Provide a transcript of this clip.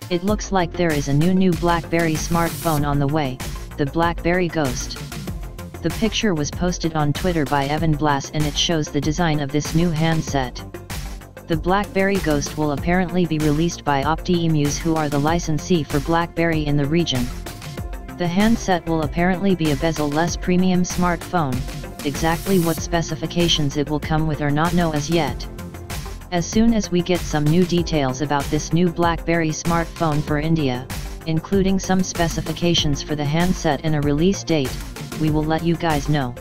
It looks like there is a new BlackBerry smartphone on the way, the BlackBerry Ghost. The picture was posted on Twitter by Evan Blass and it shows the design of this new handset. The BlackBerry Ghost will apparently be released by OptiEmuse, who are the licensee for BlackBerry in the region. The handset will apparently be a bezel-less premium smartphone. Exactly what specifications it will come with are not known as yet. As soon as we get some new details about this new BlackBerry smartphone for India, including some specifications for the handset and a release date, we will let you guys know.